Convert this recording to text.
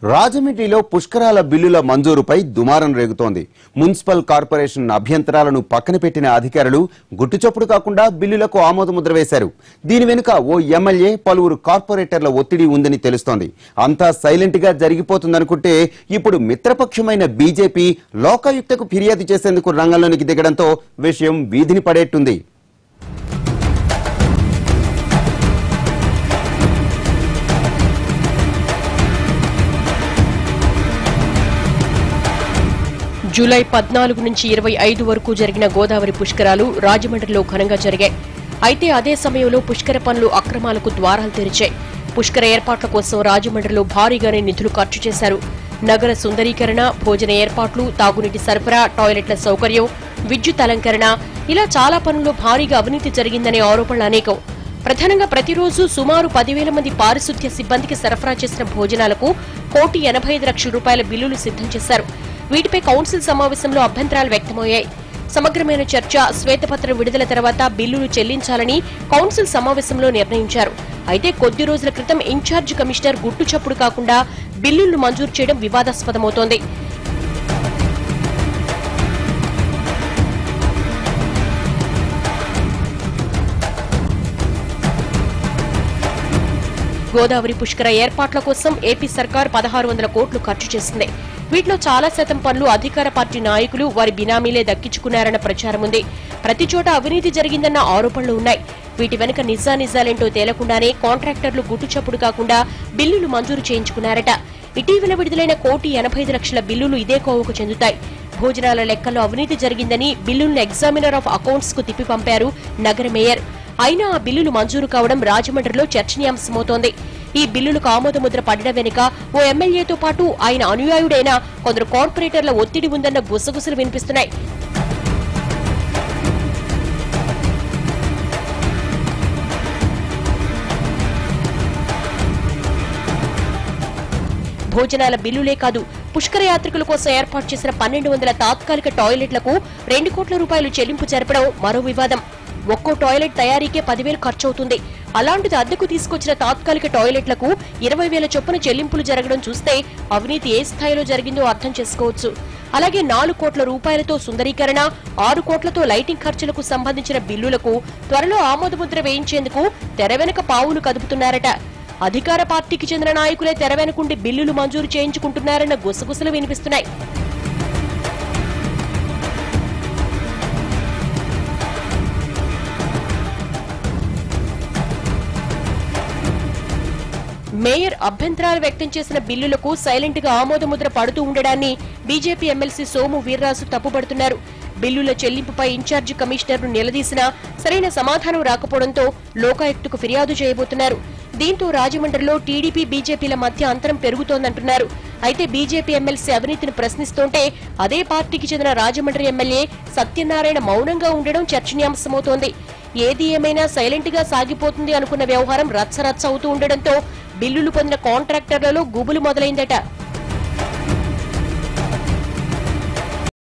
రాజమండ్రిలో పుష్కరాల బిల్లుల మంజూరుపై దుమారం రేగుతోంది. మున్సిపల్ కార్పొరేషన్ అభ్యంతరాలను పక్కన పెట్టిన అధికారులు గుట్టుచప్పుడు కాకుండా బిల్లులకు ఆమోదముద్ర వేశారు. దీని వెనుక ఓ ఎమ్మెల్యే, పలువురు కార్పొరేటర్ల ఒత్తిడి ఉందని తెలుస్తోంది. అంతా సైలెంట్ గా జరిగిపోతుందనుకుంటే ఇప్పుడు మిత్రపక్షమైన బీజేపీ లోకాయుక్తకు ఫిర్యాదు చేసేందుకు రంగంలోనికి దిగడంతో విషయం వీధిని పడేట్టుంది. జూలై 14 నుంచి 25 వరకు జరిగిన గోదావరి పుష్కరాలు రాజమండ్రిలో ఘనంగా జరిగాయి. అయితే అదే సమయంలో పుష్కర పనులు అక్రమాలకు ద్వారాలు తెరిచాయి. పుష్కర ఏర్పాట్ల కోసం రాజమండ్రిలో భారీగానే నిధులు ఖర్చు చేశారు. నగర సుందరీకరణ, భోజన ఏర్పాట్లు, తాగునీటి సరఫరా, టాయిలెట్ల సౌకర్యం, విద్యుత్ అలంకరణ ఇలా చాలా పనుల్లో భారీగా అవినీతి జరిగిందనే ఆరోపణలు అనేకం. ప్రధానంగా ప్రతిరోజు సుమారు 10,000 మంది పారిశుద్ధ్య సిబ్బందికి సరఫరా చేసిన భోజనాలకు ₹1,85,00,000 బిల్లులు సిద్ధం చేశారు. వీటిపై కౌన్సిల్ సమావేశంలో అభ్యంతరాలు వ్యక్తమయ్యాయి. సమగ్రమైన చర్చ, శ్వేతపత్రం విడుదల తర్వాత బిల్లులు చెల్లించాలని కౌన్సిల్ సమావేశంలో నిర్ణయించారు. అయితే కొద్ది రోజుల క్రితం ఇన్ఛార్జ్ కమిషనర్ గుట్టుచప్పుడు కాకుండా బిల్లులను మంజూరు చేయడం వివాదాస్పదమవుతోంది. గోదావరి పుష్కర ఏర్పాట్ల కోసం ఏపీ సర్కార్ 1,600 కోట్లు ఖర్చు చేసింది. వీటిలో చాలా శాతం పనులు అధికార పార్టీ నాయకులు, వారి బినామీలే దక్కించుకున్నారన్న ప్రచారం ఉంది. ప్రతి చోట అవినీతి జరిగిందన్న ఆరోపణలు ఉన్నాయి. వీటి వెనుక నిజానిజాలేంటో తేలకుండానే కాంట్రాక్టర్లు గుట్టుచప్పుడు కాకుండా బిల్లులు మంజూరు చేయించుకున్నారట. ఇటీవల విడుదలైన ₹1,85,00,000 బిల్లులు ఇదే కోవకు చెందుతాయి. భోజనాల లెక్కల్లో అవినీతి జరిగిందని బిల్లులను ఎగ్జామినర్ ఆఫ్ అకౌంట్స్ కు తిప్పి పంపారు నగర మేయర్. అయినా ఆ బిల్లులు మంజూరు కావడం రాజమండ్రిలో చర్చనీయాంశమవుతోంది. ఈ బిల్లులకు ఆమోదముద్ర పడడం వెనుక ఓ ఎమ్మెల్యేతో పాటు ఆయన అనుయాయుడైన కొందరు కార్పొరేటర్ల ఒత్తిడి ఉందన్న గుసగుసలు వినిపిస్తున్నాయి. భోజనాల బిల్లులే కాదు, పుష్కర యాత్రికుల కోసం ఏర్పాటు చేసిన 1,200 తాత్కాలిక టాయిలెట్లకు ₹2 కోట్ల చెల్లింపు జరపడం మరో వివాదం. ఒక్కో టాయిలెట్ తయారీకే 10,000 ఖర్చవుతుంది. అలాంటిది అద్దెకు తీసుకొచ్చిన తాత్కాలిక టాయిలెట్లకు 20,000 చొప్పున చెల్లింపులు జరగడం చూస్తే అవినీతి ఏ స్థాయిలో జరిగిందో అర్థం చేసుకోవచ్చు. అలాగే ₹4 కోట్లతో సుందరీకరణ, 6 కోట్లతో లైటింగ్ ఖర్చులకు సంబంధించిన బిల్లులకు త్వరలో ఆమోదముద్ర వేయించేందుకు తెర వెనుక పావులు కదుపుతున్నారట. అధికార పార్టీకి చెందిన నాయకులే తెర వెనుకుండి బిల్లులు మంజూరు చేయించుకుంటున్నారన్న గుసగుసలు వినిపిస్తున్నాయి. మేయర్ అభ్యంతరాలు వ్యక్తం చేసిన బిల్లులకు సైలెంట్ గా ఆమోదముద్ర పడుతూ ఉండడాన్ని బీజేపీ ఎమ్మెల్సీ సోము వీర్రాజు తప్పుపడుతున్నారు. బిల్లుల చెల్లింపుపై ఇన్ఛార్జి కమిషనర్ ను నిలదీసినా సరైన సమాధానం రాకపోవడంతో లోకాయుక్తకు ఫిర్యాదు చేయబోతున్నారు. దీంతో రాజమండ్రిలో టీడీపీ, బీజేపీల మధ్య అంతరం పెరుగుతోందంటున్నారు. అయితే బీజేపీ ఎమ్మెల్సీ అవినీతిని ప్రశ్నిస్తుంటే అదే పార్టీకి చెందిన రాజమండ్రి ఎమ్మెల్యే సత్యనారాయణ మౌనంగా ఉండడం చర్చనీయాంశమవుతోంది. ఏది ఏమైనా సైలెంట్ గా సాగిపోతుంది అనుకున్న వ్యవహారం రచ్చరచ్చ అవుతూ ఉండడంతో బిల్లులు పొందిన కాంట్రాక్టర్లలో గుబులు మొదలైందట.